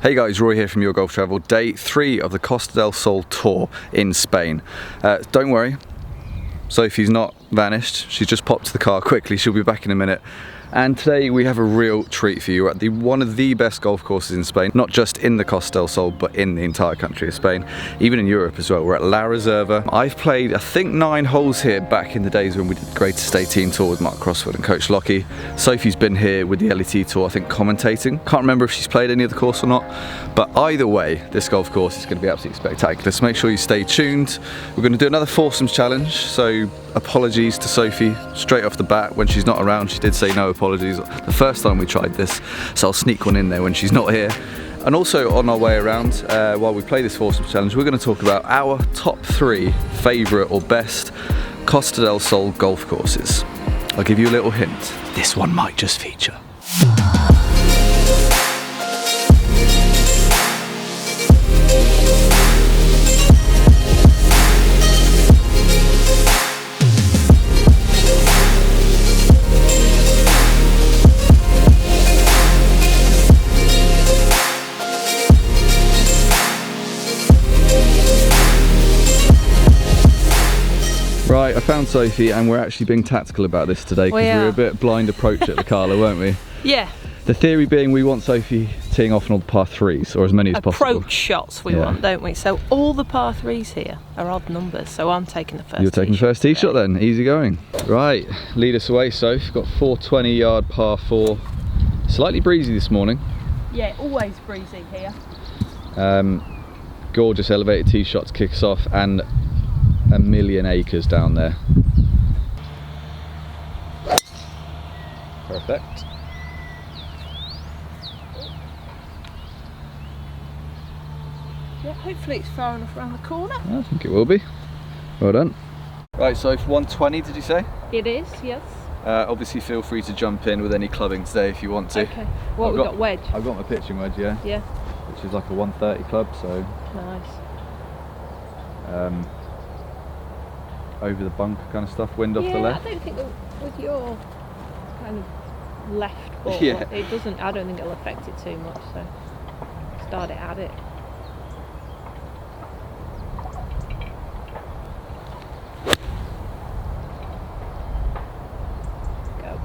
Hey guys, Roy here from Your Golf Travel, day 3 of the Costa del Sol tour in Spain. Don't worry, Sophie's not vanished, she's just popped to the car quickly, she'll be back in a minute. And today we have a real treat for you. We're at one of the best golf courses in Spain, not just in the Costa del Sol, but in the entire country of Spain, even in Europe as well. We're at La Reserva. I've played, I think, 9 holes here back in the days when we did the Greatest 18 tour with Mark Crossford and Coach Lockie. Sophie's been here with the LET tour, I think, commentating. Can't remember if she's played any of the course or not, but either way, this golf course is going to be absolutely spectacular. So make sure you stay tuned. We're going to do another Foursomes challenge, so apologies to Sophie straight off the bat. When she's not around, she did say no apologies the first time we tried this, so I'll sneak one in there when she's not here. And also on our way around, while we play this Foursomes challenge, we're going to talk about our top 3 favourite or best Costa del Sol golf courses. I'll give you a little hint, this one might just feature. Right, I found Sophie and we're actually being tactical about this today because we were a bit blind approach at the Cala, weren't we? Yeah. The theory being we want Sophie teeing off on all the par 3s, or as many as possible. Approach shots we want, don't we? So all the par 3s here are odd numbers, so I'm taking the first You're taking the first tee shot then, easy going. Right, lead us away, Soph. Got 420 yard par 4. Slightly breezy this morning. Yeah, always breezy here. Gorgeous elevated tee shot to kick us off, and a million acres down there. Perfect. Yeah, hopefully it's far enough around the corner. I think it will be. Well done. Right, so 120 did you say? It is, yes. Obviously feel free to jump in with any clubbing today if you want to. Okay. What, we've got wedge? I've got my pitching wedge, yeah. Yeah. Which is like a 130 club, so. Nice. Over the bunker kind of stuff, wind off the left. I don't think that with your kind of left ball, it doesn't, I don't think it'll affect it too much, so start it at it. Go.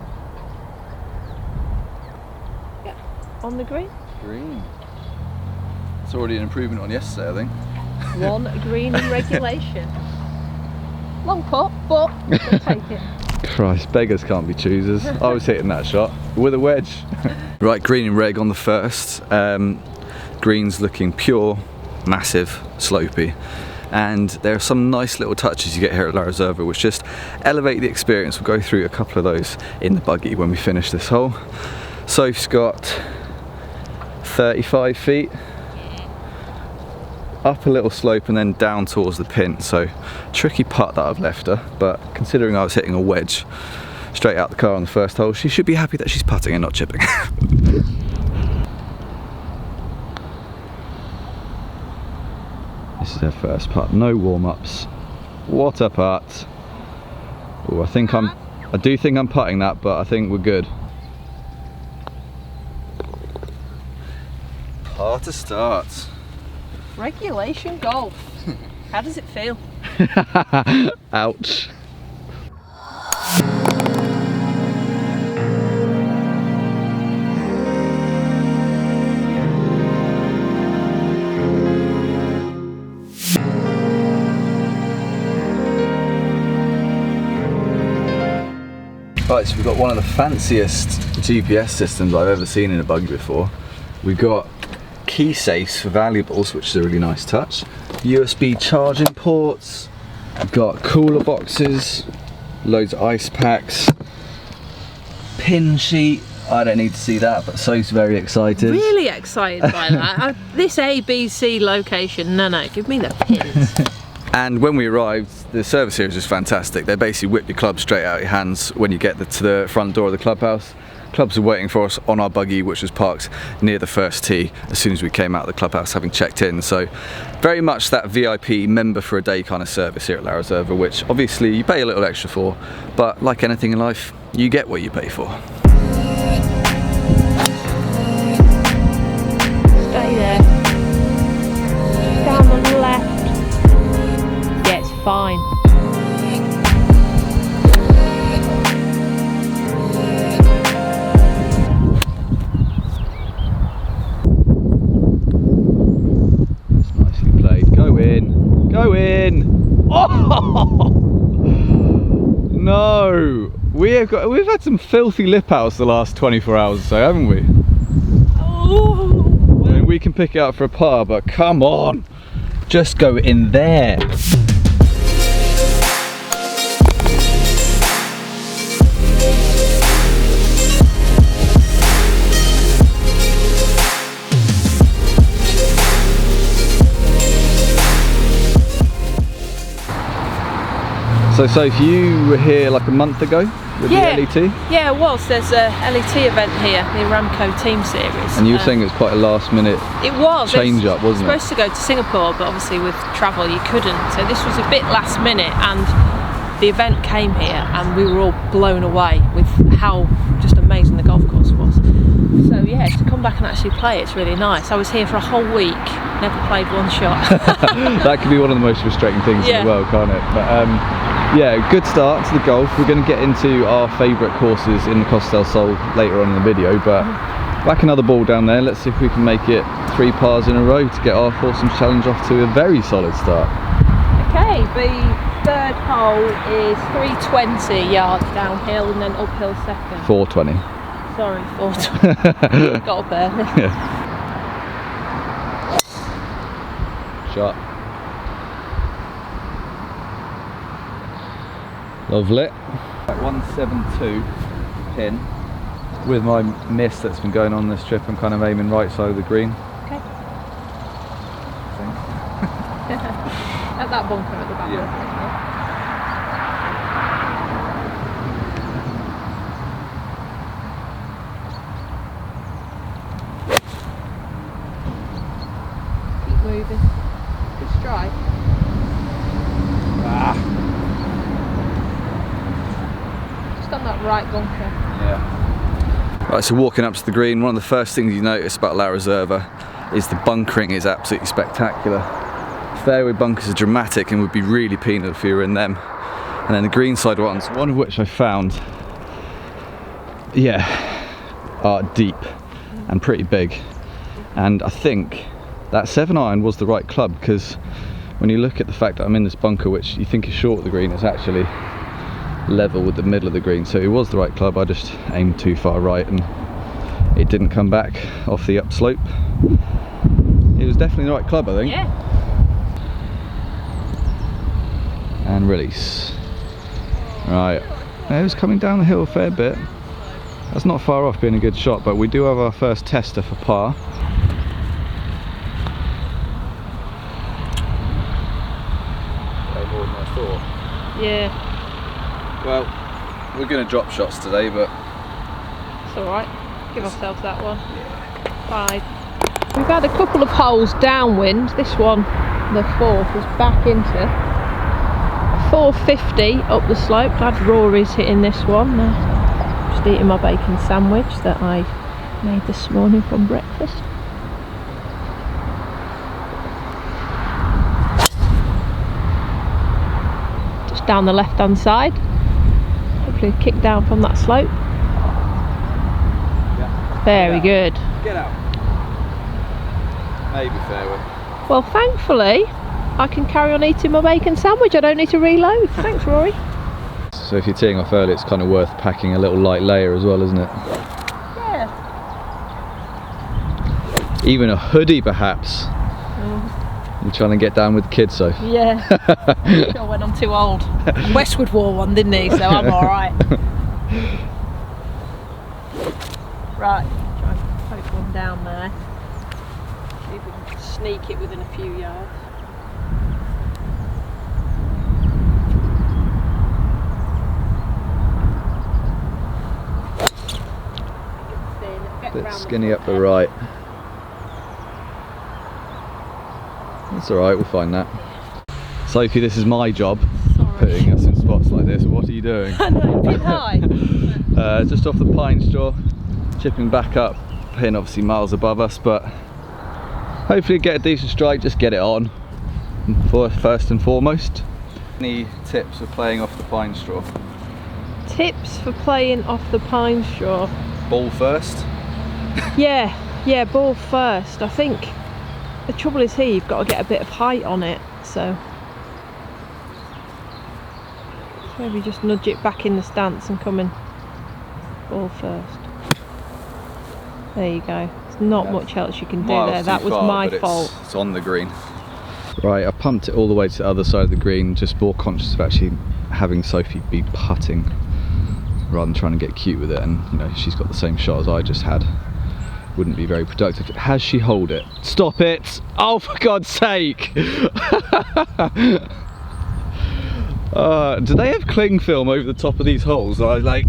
Yeah, on the green. Green. It's already an improvement on yesterday, I think. 1 green in regulation. Long putt, but we'll take it. Christ, beggars can't be choosers. I was hitting that shot with a wedge. Right, green and reg on the first. Green's looking pure, massive, slopey. And there are some nice little touches you get here at La Reserva which just elevate the experience. We'll go through a couple of those in the buggy when we finish this hole. Soph's got 35 feet. Up a little slope and then down towards the pin, so tricky putt that I've left her, but considering I was hitting a wedge straight out the car on the first hole, she should be happy that she's putting and not chipping. This is her first putt, no warm-ups. What a putt. Oh, I do think I'm putting that, but I think we're good. Par to start. Regulation golf. How does it feel? Ouch. Right, so we've got one of the fanciest GPS systems I've ever seen in a buggy before. We've got key safes for valuables, which is a really nice touch. USB charging ports. We've got cooler boxes, loads of ice packs, pin sheet. I don't need to see that, but So's very excited. Really excited by that. This ABC location, no, give me the pins. And when we arrived, the service here is just fantastic. They basically whip your clubs straight out of your hands when you get to the front door of the clubhouse. Clubs are waiting for us on our buggy, which was parked near the first tee as soon as we came out of the clubhouse having checked in. So very much that VIP member for a day kind of service here at La Reserva, which obviously you pay a little extra for, but like anything in life, you get what you pay for. Stay there. win. Oh! No, we've had some filthy lip outs the last 24 hours or so, haven't we? Oh! I mean, we can pick it up for a par, but come on, just go in there. So Sophie, you were here like a month ago with the LET? Yeah, it was. There's a LET event here, the Aramco Team Series. And you were saying it was quite a last minute change up, wasn't it? Supposed to go to Singapore, but obviously with travel you couldn't. So this was a bit last minute, and the event came here and we were all blown away with how just amazing the golf course was. So yeah, to come back and actually play, it's really nice. I was here for a whole week, never played one shot. That could be one of the most frustrating things in the world, can't it? But yeah, good start to the golf. We're going to get into our favourite courses in the Costa del Sol later on in the video, but whack another ball down there. Let's see if we can make it 3 pars in a row to get our Foursomes challenge off to a very solid start. Okay, the third hole is 320 yards downhill and then uphill second. 420. Sorry, 420. Got up early. Yeah. Shot. Lovely. 172 pin. With my miss that's been going on this trip, I'm kind of aiming right side of the green. Okay. At that bunker at the back. Yeah. Keep moving. Good strike. Ah. On that right bunker. Yeah. Right, so walking up to the green, one of the first things you notice about La Reserva is the bunkering is absolutely spectacular. Fairway bunkers are dramatic and would be really penal if you were in them. And then the greenside ones, one of which I found, yeah, are deep and pretty big. And I think that 7-iron was the right club, because when you look at the fact that I'm in this bunker, which you think is short of the green, it's actually level with the middle of the green, so it was the right club. I just aimed too far right and it didn't come back off the upslope. It was definitely the right club, I think. Yeah. And release. Right, it was coming down the hill a fair bit. That's not far off being a good shot, but we do have our first tester for par. Way more than I thought. Yeah. Well, we're going to drop shots today, but it's alright. Give ourselves that one. 5. We've had a couple of holes downwind. This one, the 4th, was back into 450 up the slope. Glad Rory's hitting this one. Just eating my bacon sandwich that I made this morning from breakfast. Just down the left hand side. Hopefully kick down from that slope. yeah. Very good. Get out. Maybe fairway. Well, thankfully, I can carry on eating my bacon sandwich. I don't need to reload. Thanks, Rory. So if you're teeing off early, it's kind of worth packing a little light layer as well, isn't it? Yeah. Even a hoodie, perhaps. You're trying to get down with the kids, so. Yeah. Sure when I'm too old. Westwood wore one, didn't he? So I'm alright. Right, try and poke one down there. See if we can sneak it within a few yards. Bit skinny up the right. That's alright, we'll find that. Sophie, this is my job. Sorry. Putting us in spots like this. What are you doing? I know, pin high. Just off the pine straw, chipping back up, pin obviously miles above us, but hopefully get a decent strike, just get it on first and foremost. Any tips for playing off the pine straw? Tips for playing off the pine straw? Ball first? Yeah, ball first. I think the trouble is here, you've got to get a bit of height on it, so Maybe just nudge it back in the stance and come in ball first. There you go. There's not much else you can do there. That was my fault. It's on the green. Right, I pumped it all the way to the other side of the green, just more conscious of actually having Sophie be putting rather than trying to get cute with it, and you know, she's got the same shot as I just had. Wouldn't be very productive. Has she hold it? Stop it! Oh, for God's sake! Do they have cling film over the top of these holes? I was like,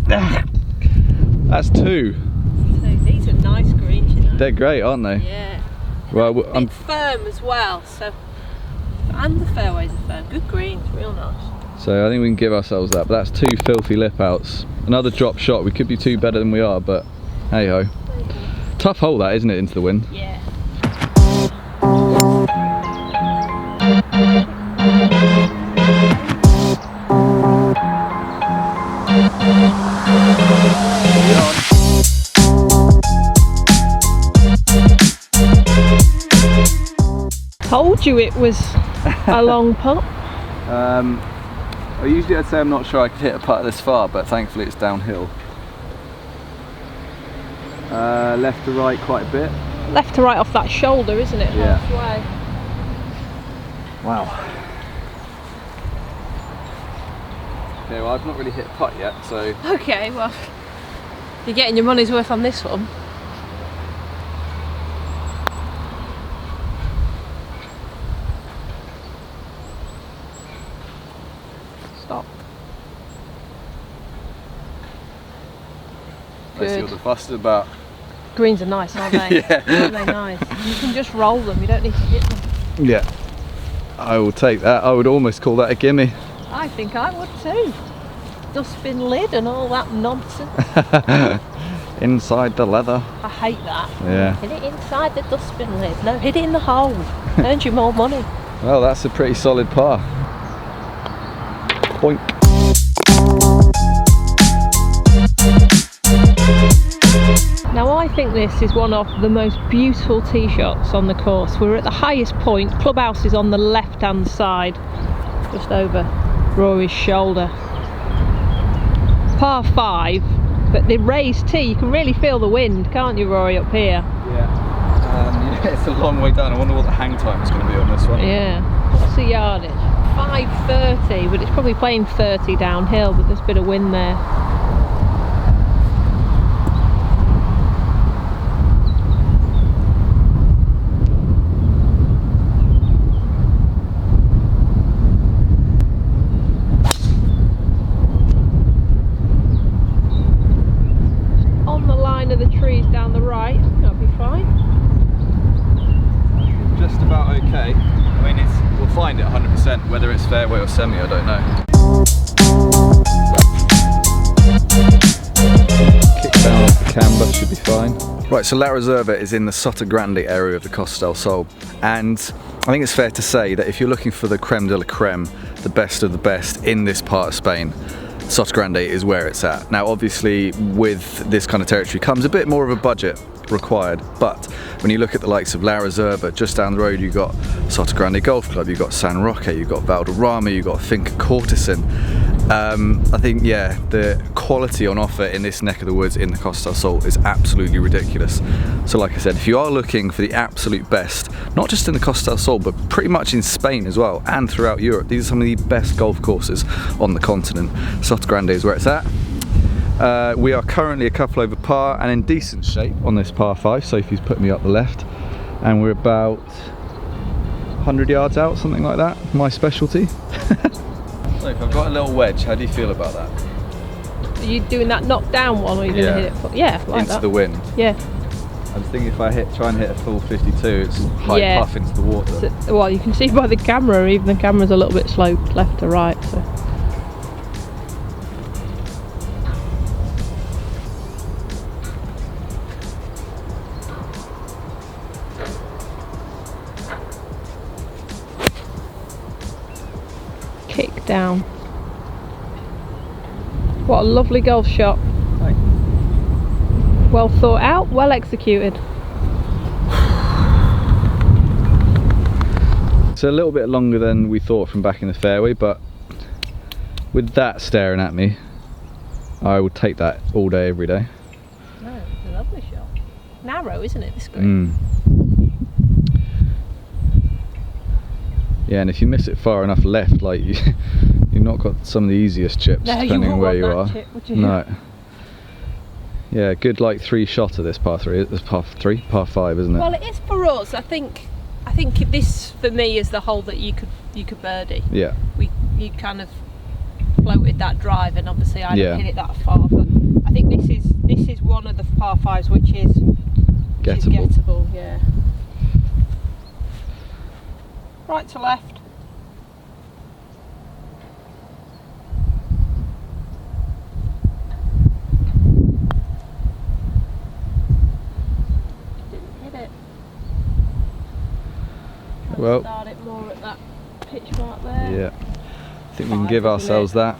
that's two. So these are nice greens, you know. They're great, aren't they? Yeah. Well, I'm firm as well, so, and the fairways are firm. Good greens, real nice. So I think we can give ourselves that, but that's two filthy lip outs. Another drop shot. We could be two better than we are, but hey ho. Tough hole that, isn't it, into the wind? Yeah. Told you it was a long putt. Usually I'd say I'm not sure I could hit a putt this far, but thankfully it's downhill. Left to right quite a bit. Left to right off that shoulder, isn't it? Yeah. Halfway. Wow. Okay, well I've not really hit a putt yet, so... Okay, well, you're getting your money's worth on this one. Stop. Let's see what the fuss is about. Greens are nice, aren't they? Yeah. Aren't they nice? You can just roll them, you don't need to hit them. Yeah. I will take that. I would almost call that a gimme. I think I would too. Dustbin lid and all that nonsense. Inside the leather. I hate that. Yeah. Hit it inside the dustbin lid. No, hit it in the hole. Earns you more money. Well, that's a pretty solid par. Point. Now I think this is one of the most beautiful tee shots on the course. We're at the highest point. Clubhouse is on the left hand side, just over Rory's shoulder. Par 5, but the raised tee, you can really feel the wind, can't you, Rory, up here? Yeah, it's a long way down. I wonder what the hang time is going to be on this one. Yeah, what's the yardage? 530, but it's probably playing 30 downhill, but there's a bit of wind there. On the line of the trees down the right, that'll be fine. Just about okay. I mean, we'll find it 100%. Whether it's fairway or semi, I don't know. Kick down off the camber, should be fine. Right, so La Reserva is in the Sotto Grande area of the Costa del Sol, and I think it's fair to say that if you're looking for the creme de la creme, the best of the best in this part of Spain, Sotto Grande is where it's at. Now obviously with this kind of territory comes a bit more of a budget required, but when you look at the likes of La Reserva, just down the road you've got Sotto Grande Golf Club, you've got San Roque, you've got Valderrama, you've got Finca Cortesin. I think, yeah, the quality on offer in this neck of the woods in the Costa del Sol is absolutely ridiculous. So like I said, if you are looking for the absolute best, not just in the Costa del Sol, but pretty much in Spain as well, and throughout Europe, these are some of the best golf courses on the continent. Sotto Grande is where it's at. We are currently a couple over par and in decent shape on this par 5. Sophie's put me up the left, and we're about 100 yards out, something like that. My specialty. So if I've got a little wedge, how do you feel about that? Are you doing that knock down one, or are you going to hit it? Yeah, like into that. the wind. Yeah. I'm thinking if I try and hit a full 52, it's high puff into the water. So, well, you can see by the camera, even the camera's a little bit sloped left to right. So. Kick down. What a lovely golf shot. Thanks. Well thought out, well executed. It's a little bit longer than we thought from back in the fairway, but with that staring at me, I would take that all day, every day. No, it's a lovely shot. Narrow, isn't it, this green? Yeah, and if you miss it far enough left, like you've not got some of the easiest chips, No, depending on where you are. Chip, would you? No. Yeah, good like 3 shot of this par 3. It's par 5, isn't it? Well, it is for us. I think this for me is the hole that you could birdie. Yeah. You kind of floated that drive, and obviously I didn't hit it that far. But I think this is one of the par 5s which is gettable. Yeah. Right to left. Well, start it more at that pitch mark there. Yeah, I think we can give ourselves that.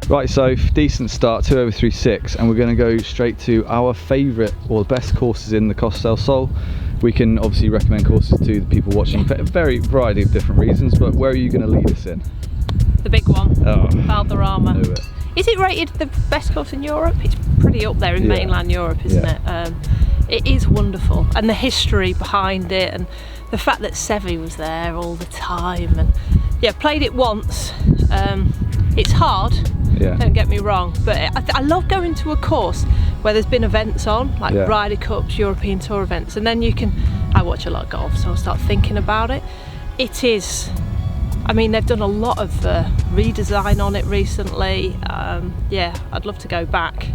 Right, so decent start, 2 over 3.6, and we're going to go straight to our favourite or the best courses in the Costa del Sol. We can obviously recommend courses to the people watching for a variety of different reasons, but where are you going to lead us in? The big one, oh, Valderrama. Knew it. Is it rated the best course in Europe? It's pretty up there in mainland Europe, isn't it? It is wonderful, and the history behind it, and the fact that Sevi was there all the time, and yeah, played it once. It's hard. Yeah. Don't get me wrong, but I love going to a course where there's been events on, like Ryder Cups, European Tour events, and then I watch a lot of golf, so I'll start thinking about it. It is, I mean, they've done a lot of redesign on it recently. Yeah, I'd love to go back.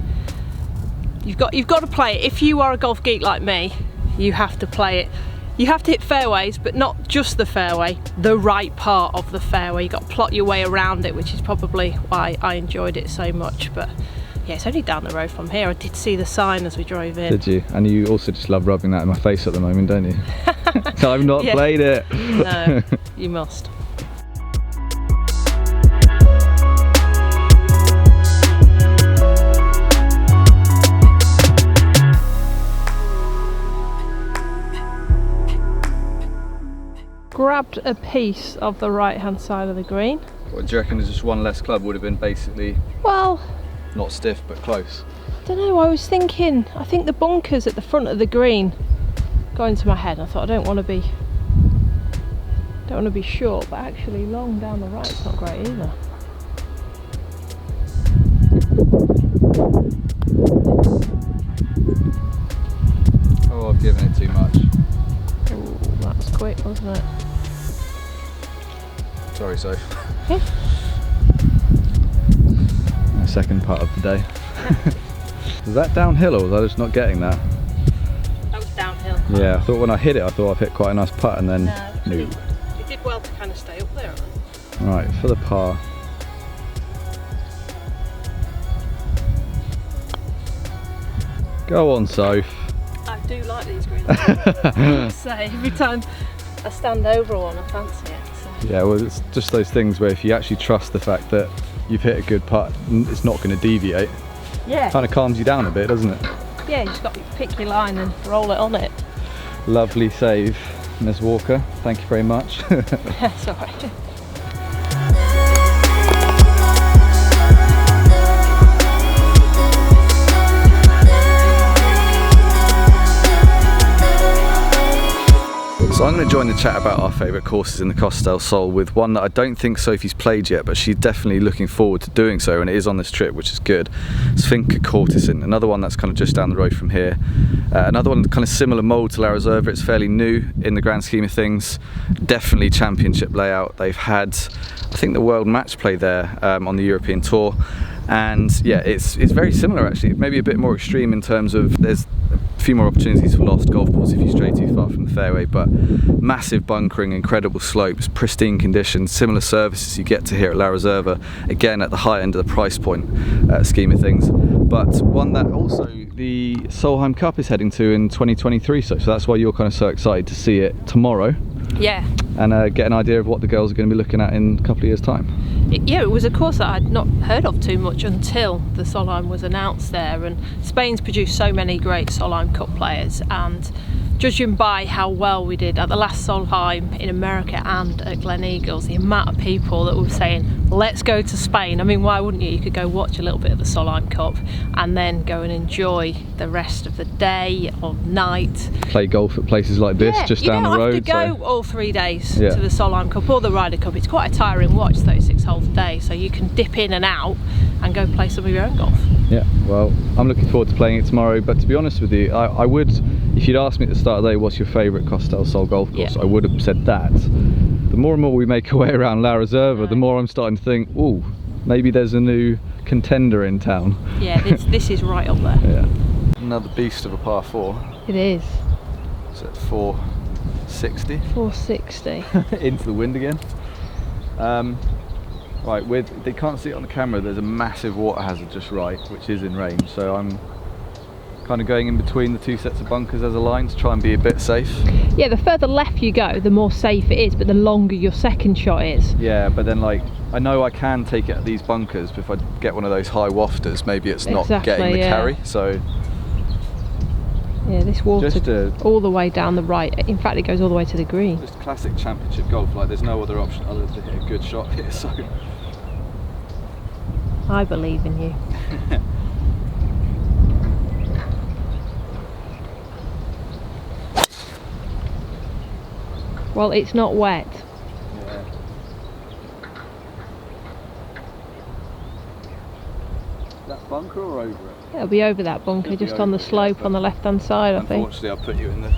You've got to play it. If you are a golf geek like me, you have to play it. You have to hit fairways, but not just the fairway, the right part of the fairway. You've got to plot your way around it, which is probably why I enjoyed it so much. But yeah, it's only down the road from here. I did see the sign as we drove in. Did you? And you also just love rubbing that in my face at the moment, don't you? I've not played it. No, you must. Grabbed a piece of the right hand side of the green. What do you reckon? Is just one less club would have been basically, well, not stiff but close? I don't know, I was thinking, I think the bunkers at the front of the green got into my head. I thought I don't want to be short, but actually long down the right is not great either. Oh, I've given it too much. Ooh, that was quick, wasn't it? Sorry, Soph. Yeah. My second part of the day. Was that downhill or was I just not getting that? That was downhill. Yeah, I thought when I hit it, I thought I'd hit quite a nice putt and then no. It did well to kind of stay up there. Right, for the par. Go on, Soph. I do like these greens. I say, every time I stand over one, I fancy it. So. Yeah, well, it's just those things where if you actually trust the fact that you've hit a good putt, it's not going to deviate. Yeah. Kind of calms you down a bit, doesn't it? Yeah, you just got to pick your line and roll it on it. Lovely save, Ms. Walker. Thank you very much. That's all right. So I'm going to join the chat about our favourite courses in the Costa del Sol with one that I don't think Sophie's played yet, but she's definitely looking forward to doing so, and it is on this trip, which is good. It's Finca Cortesin, another one that's kind of just down the road from here. Another one kind of similar mould to La Reserva. It's fairly new in the grand scheme of things. Definitely championship layout. They've had, I think, the World Match Play there on the European Tour. And yeah, it's very similar actually, maybe a bit more extreme in terms of there's a few more opportunities for lost golf balls if you stray too far from the fairway, but massive bunkering, incredible slopes, pristine conditions, similar services you get to here at La Reserva, again at the high end of the price point scheme of things, but one that also the Solheim Cup is heading to in 2023, so that's why you're kind of so excited to see it tomorrow. Yeah. And get an idea of what the girls are going to be looking at in a couple of years' time. It was a course that I'd not heard of too much until the Solheim was announced there, and Spain's produced so many great Solheim Cup players, and judging by how well we did at the last Solheim in America and at Glen Eagles, the amount of people that were saying, let's go to Spain. I mean, why wouldn't you? You could go watch a little bit of the Solheim Cup and then go and enjoy the rest of the day or night. Play golf at places like this, just down the road. You don't have to go all 3 days Yeah. to the Solheim Cup or the Ryder Cup. It's quite a tiring watch, 36 holes a day, so you can dip in and out and go play some of your own golf. Yeah, well, I'm looking forward to playing it tomorrow, but to be honest with you, I would, if you'd asked me at the start of the day, what's your favourite Costa del Sol golf course, I would have said that. The more and more we make our way around La Reserva, the more I'm starting to think, ooh, maybe there's a new contender in town. Yeah, this is right up there. Yeah. Another beast of a par 4. It is. It's at 460. 460. Into the wind again. Right, they can't see it on the camera, there's a massive water hazard just right, which is in range, so I'm kind of going in between the 2 sets of bunkers as a line to try and be a bit safe. Yeah, the further left you go, the more safe it is, but the longer your second shot is. Yeah, but then like, I know I can take it at these bunkers, but if I get one of those high wafters, maybe it's not getting the carry, so... Yeah, this water just all the way down the right. In fact, it goes all the way to the green. Just classic championship golf, like there's no other option other than to hit a good shot here, so... I believe in you. Well, it's not wet. Yeah. That bunker or over it? It'll be over that bunker, just on the slope on the left-hand side, I think. Unfortunately, I put you in the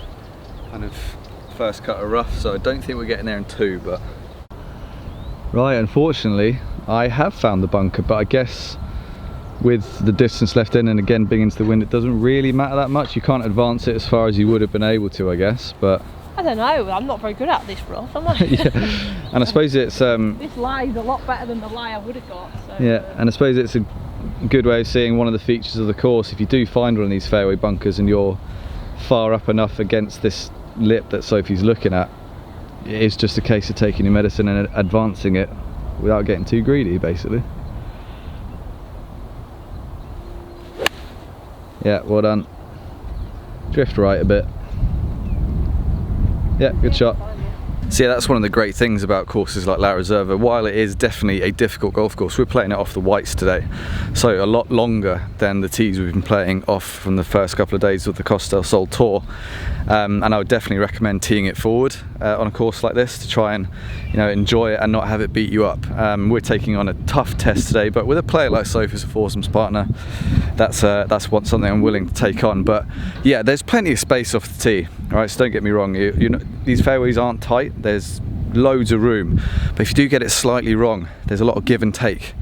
kind of first cut of rough, so I don't think we're getting there in 2, but... Right, unfortunately, I have found the bunker, but I guess with the distance left in and again being into the wind, it doesn't really matter that much. You can't advance it as far as you would have been able to, I guess, but... I don't know, I'm not very good at this rough, am I? Yeah, and I suppose it's... This lie's a lot better than the lie I would have got, so... Yeah, and I suppose it's a good way of seeing one of the features of the course. If you do find one of these fairway bunkers and you're far up enough against this lip that Sophie's looking at, it is just a case of taking your medicine and advancing it without getting too greedy, basically. Yeah, well done. Drift right a bit. Yeah, good shot. So yeah, that's one of the great things about courses like La Reserva. While it is definitely a difficult golf course, we're playing it off the whites today, so a lot longer than the tees we've been playing off from the first couple of days of the Costa del Sol Tour. And I would definitely recommend teeing it forward on a course like this to try and, you know, enjoy it and not have it beat you up. We're taking on a tough test today, but with a player like Sophie as a foursomes partner, that's something I'm willing to take on. But yeah, there's plenty of space off the tee. All right, so don't get me wrong. You know, these fairways aren't tight. There's loads of room, but if you do get it slightly wrong, there's a lot of give and take.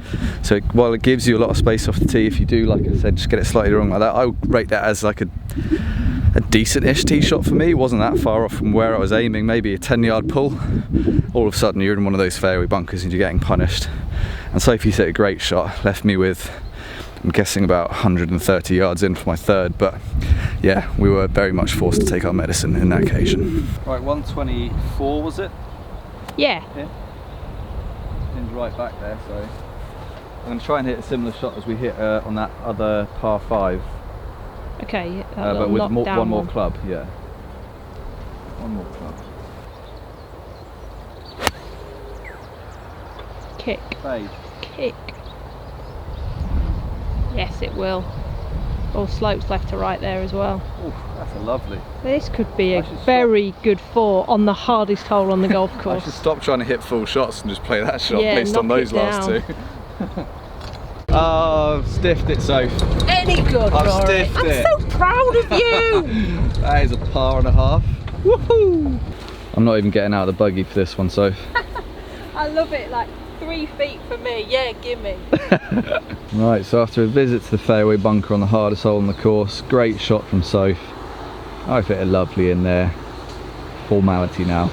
So while it gives you a lot of space off the tee, if you do, like I said, just get it slightly wrong like that, I would rate that as like a decent-ish tee shot for me. It wasn't that far off from where I was aiming, maybe a 10-yard pull. All of a sudden you're in one of those fairway bunkers and you're getting punished. And Sophie hit a great shot, left me with, I'm guessing, about 130 yards in for my third, but yeah, we were very much forced to take our medicine in that occasion. Right, 124 was it? Yeah. Pin's right back there, so I'm going to try and hit a similar shot as we hit on that other par 5. Okay, yeah, but with one more club, yeah. One more club. Kick. Fade. Kick. Yes, it will. All slopes left to right there as well. Oh, that's a lovely. This could be a very good 4 on the hardest hole on the golf I course. should stop trying to hit full shots and just play that shot based on knock those it last down. 2. Oh, I've stiffed it, Soph. Any good, I've Rory. stiffed I'm it. so proud of you. That is a par and a half. Woohoo! I'm not even getting out of the buggy for this one, Soph. I love it. Like 3 feet for me. Yeah, gimme. Right, so after a visit to the fairway bunker on the hardest hole on the course, great shot from Soph. I've hit it lovely in there. Formality now.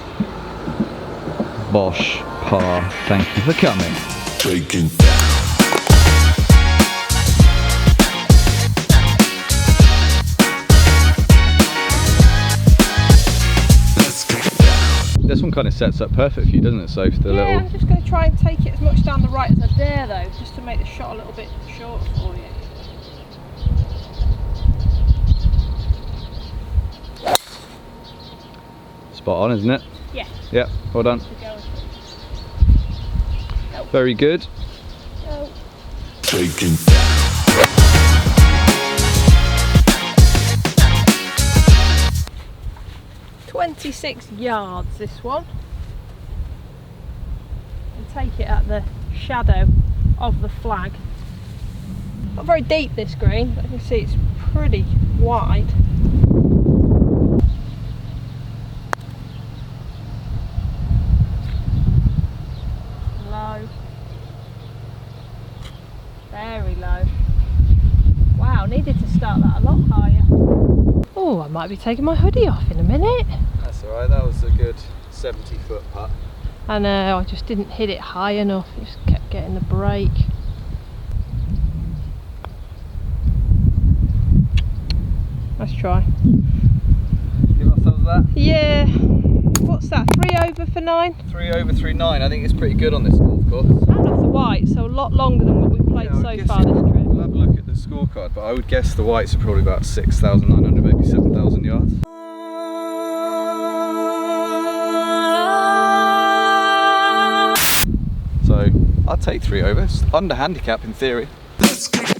Bosh, par, thank you for coming. Taking down. this one kind of sets up perfect for you, doesn't it, Soph? Yeah, I'm just going to try and take it as much down the right as I dare though, just to make the shot a little bit short for you. Spot on, isn't it? Yeah. Yeah, well done. Go. Very good. Go. Taking 26 yards this one, and take it at the shadow of the flag. Not very deep this green, but you can see it's pretty wide. Low, very low. Wow, needed to start that a lot higher. Oh, I might be taking my hoodie off in a minute. That's alright, that was a good 70-foot putt. I know, I just didn't hit it high enough, it just kept getting the break. Let's try. Give ourselves that. Yeah, what's that, 3 over for 9? 3 over 3.9, I think it's pretty good on this golf course. And off the white, so a lot longer than what we've played so far this trip. We'll have a look at the scorecard, but I would guess the whites are probably about 6,900, maybe 7,000 yards. So I'll take 3 over. It's under handicap in theory. Let's get